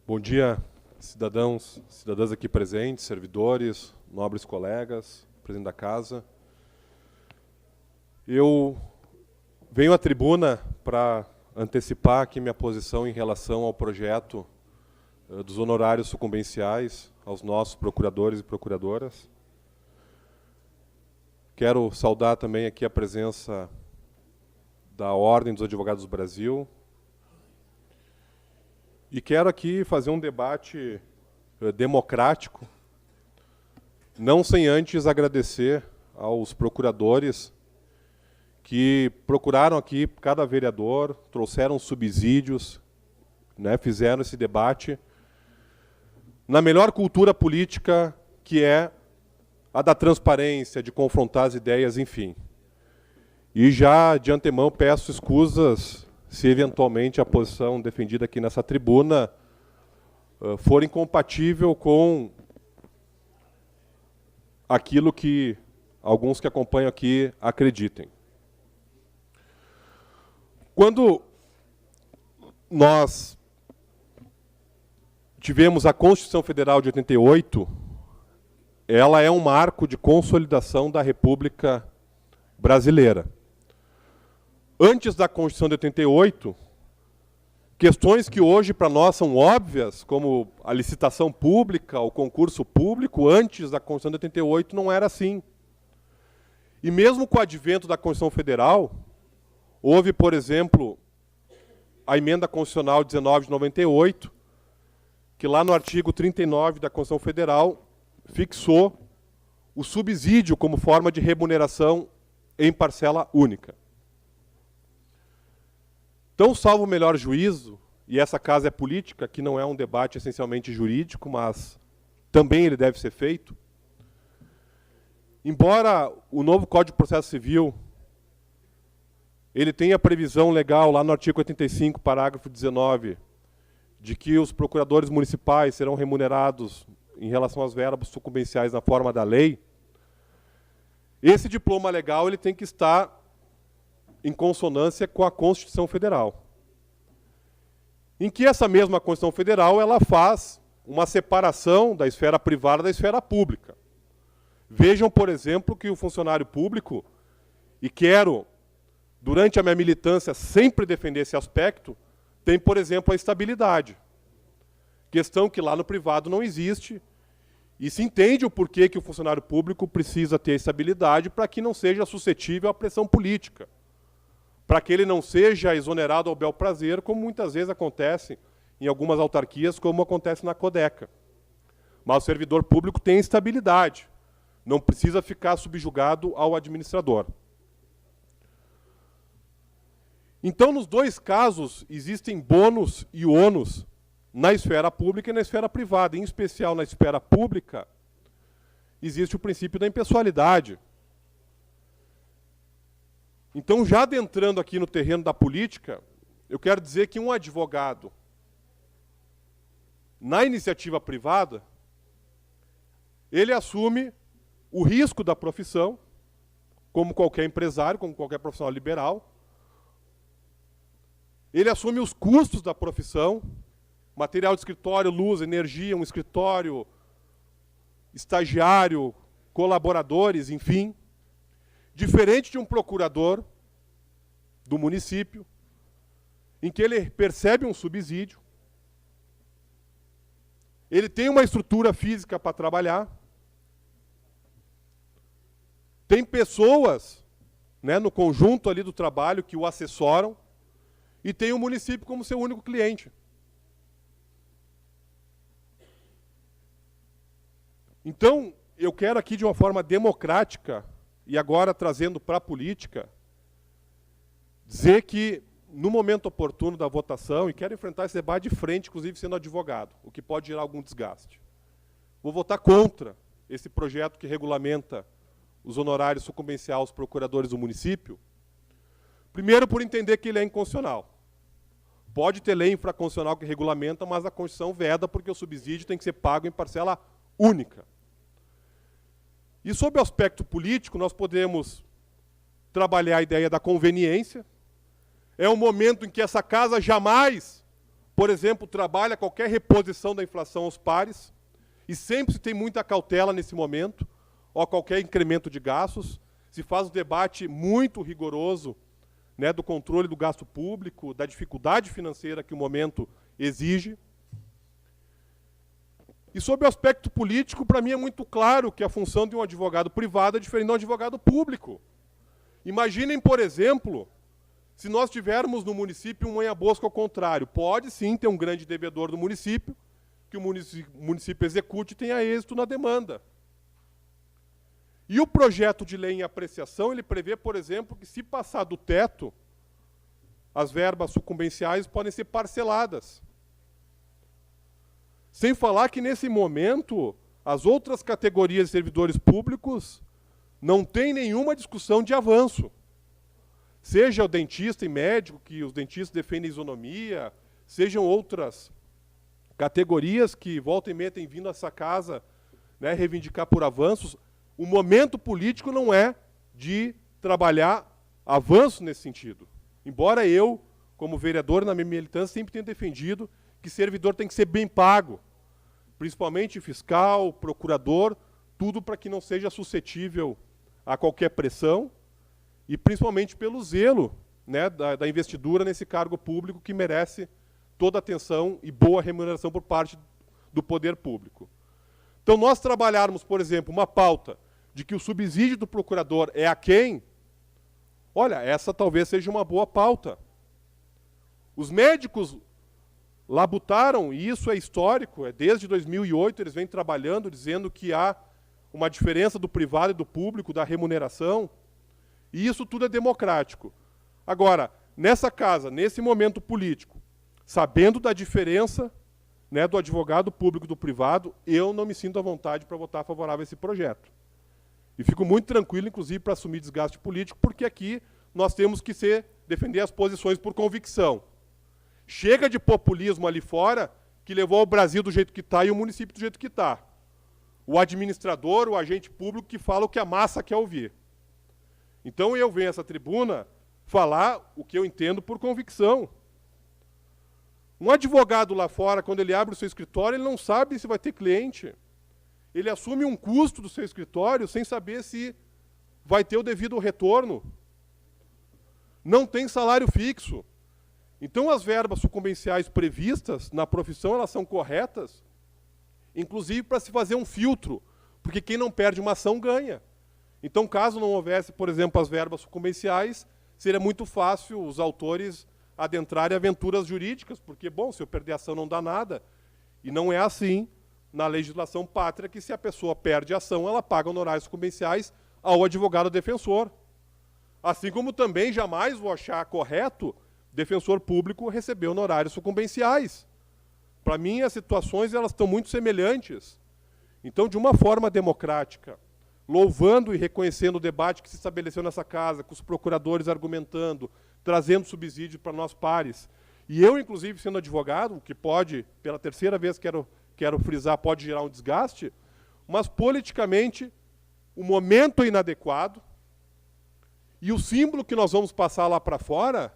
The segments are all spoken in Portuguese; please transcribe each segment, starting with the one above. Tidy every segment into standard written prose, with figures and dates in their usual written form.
Bom dia, cidadãos, cidadãs aqui presentes, servidores, nobres colegas, presidente da casa. Eu venho à tribuna para antecipar aqui minha posição em relação ao projeto dos honorários sucumbenciais aos nossos procuradores e procuradoras. Quero saudar também aqui a presença da Ordem dos Advogados do Brasil. E quero aqui fazer um debate democrático, não sem antes agradecer aos procuradores que procuraram aqui cada vereador, trouxeram subsídios, né, fizeram esse debate na melhor cultura política, que é a da transparência, de confrontar as ideias, enfim. E já de antemão peço escusas se eventualmente a posição defendida aqui nessa tribuna for incompatível com aquilo que alguns que acompanham aqui acreditem. Quando nós tivemos a Constituição Federal de 88, ela é um marco de consolidação da República Brasileira. Antes da Constituição de 88, questões que hoje para nós são óbvias, como a licitação pública, o concurso público, antes da Constituição de 88 não era assim. E mesmo com o advento da Constituição Federal, houve, por exemplo, a Emenda Constitucional 19 de 98, que lá no artigo 39 da Constituição Federal fixou o subsídio como forma de remuneração em parcela única. Então, salvo o melhor juízo, e essa casa é política, que não é um debate essencialmente jurídico, mas também ele deve ser feito, embora o novo Código de Processo Civil ele tenha previsão legal lá no artigo 85, parágrafo 19, de que os procuradores municipais serão remunerados em relação às verbas sucumbenciais na forma da lei, esse diploma legal ele tem que estar em consonância com a Constituição Federal, em que essa mesma Constituição Federal ela faz uma separação da esfera privada da esfera pública. Vejam, por exemplo, que o funcionário público, e quero, durante a minha militância, sempre defender esse aspecto, tem, por exemplo, a estabilidade. Questão que lá no privado não existe, e se entende o porquê que o funcionário público precisa ter estabilidade para que não seja suscetível à pressão política, para que ele não seja exonerado ao bel prazer, como muitas vezes acontece em algumas autarquias, como acontece na Codeca. Mas o servidor público tem estabilidade, não precisa ficar subjugado ao administrador. Então, nos dois casos, existem bônus e ônus na esfera pública e na esfera privada. Em especial, na esfera pública, existe o princípio da impessoalidade. Então, já adentrando aqui no terreno da política, eu quero dizer que um advogado, na iniciativa privada, ele assume o risco da profissão, como qualquer empresário, como qualquer profissional liberal. Ele assume os custos da profissão, material de escritório, luz, energia, um escritório, estagiário, colaboradores, enfim. Diferente de um procurador do município, em que ele percebe um subsídio, ele tem uma estrutura física para trabalhar, tem pessoas, né, no conjunto ali do trabalho que o assessoram, e tem o município como seu único cliente. Então, eu quero aqui de uma forma democrática, e agora trazendo para a política, dizer que no momento oportuno da votação, e quero enfrentar esse debate de frente, inclusive sendo advogado, o que pode gerar algum desgaste. Vou votar contra esse projeto que regulamenta os honorários sucumbenciais aos procuradores do município, primeiro por entender que ele é inconstitucional. Pode ter lei infraconstitucional que regulamenta, mas a Constituição veda porque o subsídio tem que ser pago em parcela única. E sob o aspecto político, nós podemos trabalhar a ideia da conveniência. É um momento em que essa casa jamais por exemplo, trabalha qualquer reposição da inflação aos pares, e sempre se tem muita cautela nesse momento, ou qualquer incremento de gastos, se faz um debate muito rigoroso, né, do controle do gasto público, da dificuldade financeira que o momento exige. E sobre o aspecto político, para mim é muito claro que a função de um advogado privado é diferente de um advogado público. Imaginem, por exemplo, se nós tivermos no município um manha-bosco ao contrário. Pode sim ter um grande devedor do município, que o município execute e tenha êxito na demanda. E o projeto de lei em apreciação, ele prevê, por exemplo, que se passar do teto, as verbas sucumbenciais podem ser parceladas. Sem falar que, nesse momento, as outras categorias de servidores públicos não têm nenhuma discussão de avanço. Seja o dentista e médico, que os dentistas defendem isonomia, sejam outras categorias que, volta e meia, têm vindo a essa casa, né, reivindicar por avanços. O momento político não é de trabalhar avanço nesse sentido. Embora eu, como vereador, na minha militância, sempre tenha defendido que servidor tem que ser bem pago, principalmente fiscal, procurador, tudo para que não seja suscetível a qualquer pressão, e principalmente pelo zelo, né, da investidura nesse cargo público que merece toda a atenção e boa remuneração por parte do poder público. Então, nós trabalharmos, por exemplo, uma pauta de que o subsídio do procurador é aquém, olha, essa talvez seja uma boa pauta. Os médicos labutaram, e isso é histórico, desde 2008 eles vêm trabalhando, dizendo que há uma diferença do privado e do público, da remuneração, e isso tudo é democrático. Agora, nessa casa, nesse momento político, sabendo da diferença, né, do advogado público e do privado, eu não me sinto à vontade para votar favorável a esse projeto. E fico muito tranquilo, inclusive, para assumir desgaste político, porque aqui nós temos que defender as posições por convicção. Chega de populismo ali fora, que levou o Brasil do jeito que está e o município do jeito que está. O administrador, o agente público que fala o que a massa quer ouvir. Então eu venho a essa tribuna falar o que eu entendo por convicção. Um advogado lá fora, quando ele abre o seu escritório, ele não sabe se vai ter cliente. Ele assume um custo do seu escritório sem saber se vai ter o devido retorno. Não tem salário fixo. Então, as verbas sucumbenciais previstas na profissão, elas são corretas, inclusive para se fazer um filtro, porque quem não perde uma ação ganha. Então, caso não houvesse, por exemplo, as verbas sucumbenciais, seria muito fácil os autores adentrarem aventuras jurídicas, porque, bom, se eu perder a ação não dá nada. E não é assim na legislação pátria, que se a pessoa perde a ação, ela paga honorários sucumbenciais ao advogado defensor. Assim como também jamais vou achar correto defensor público receber honorários sucumbenciais. Para mim, as situações elas estão muito semelhantes. Então, de uma forma democrática, louvando e reconhecendo o debate que se estabeleceu nessa casa, com os procuradores argumentando, trazendo subsídio para nós pares, e eu, inclusive, sendo advogado, o que pode, pela terceira vez quero frisar, pode gerar um desgaste, mas politicamente o momento é inadequado e o símbolo que nós vamos passar lá para fora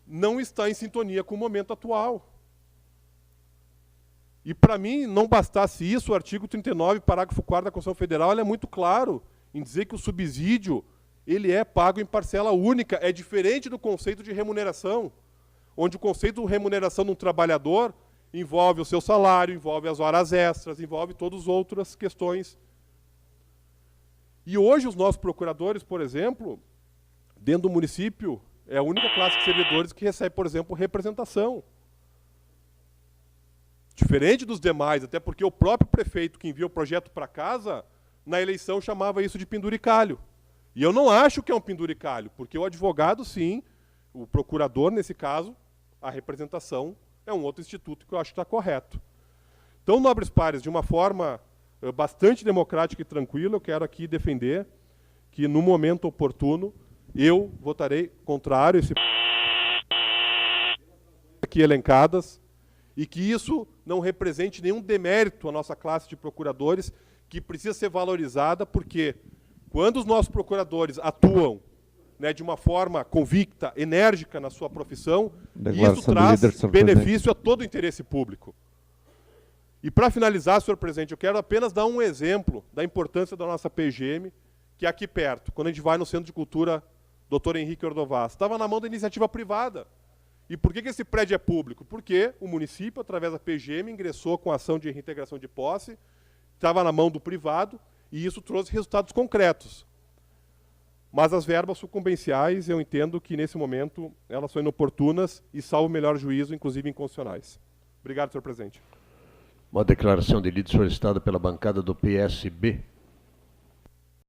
não está em sintonia com o momento atual. E, para mim, não bastasse isso, o artigo 39, parágrafo 4º da Constituição Federal, ele é muito claro em dizer que o subsídio ele é pago em parcela única, é diferente do conceito de remuneração, onde o conceito de remuneração de um trabalhador envolve o seu salário, envolve as horas extras, envolve todas as outras questões. E hoje os nossos procuradores, por exemplo, dentro do município, é a única classe de servidores que recebe, por exemplo, representação. Diferente dos demais, até porque o próprio prefeito que envia o projeto para casa, na eleição chamava isso de penduricalho. E eu não acho que é um penduricalho, porque o advogado, sim, o procurador, nesse caso, a representação é um outro instituto que eu acho que está correto. Então, nobres pares, de uma forma bastante democrática e tranquila, eu quero aqui defender que, no momento oportuno, eu votarei contrário a esse aqui elencadas, e que isso não represente nenhum demérito à nossa classe de procuradores, que precisa ser valorizada, porque quando os nossos procuradores atuam né, de uma forma convicta, enérgica na sua profissão, e isso Declaração do traz líder, senhor presidente. benefício a todo o interesse público. E para finalizar, senhor presidente, eu quero apenas dar um exemplo da importância da nossa PGM, que é aqui perto, quando a gente vai no Centro de Cultura Dr. Henrique Ordovás. Estava na mão da iniciativa privada. E por que esse prédio é público? Porque o município, através da PGM, ingressou com a ação de reintegração de posse, estava na mão do privado, e isso trouxe resultados concretos. Mas as verbas sucumbenciais, eu entendo que, nesse momento, elas são inoportunas e, salvo o melhor juízo, inclusive inconstitucionais. Obrigado, senhor presidente. Uma declaração de lide solicitada pela bancada do PSB.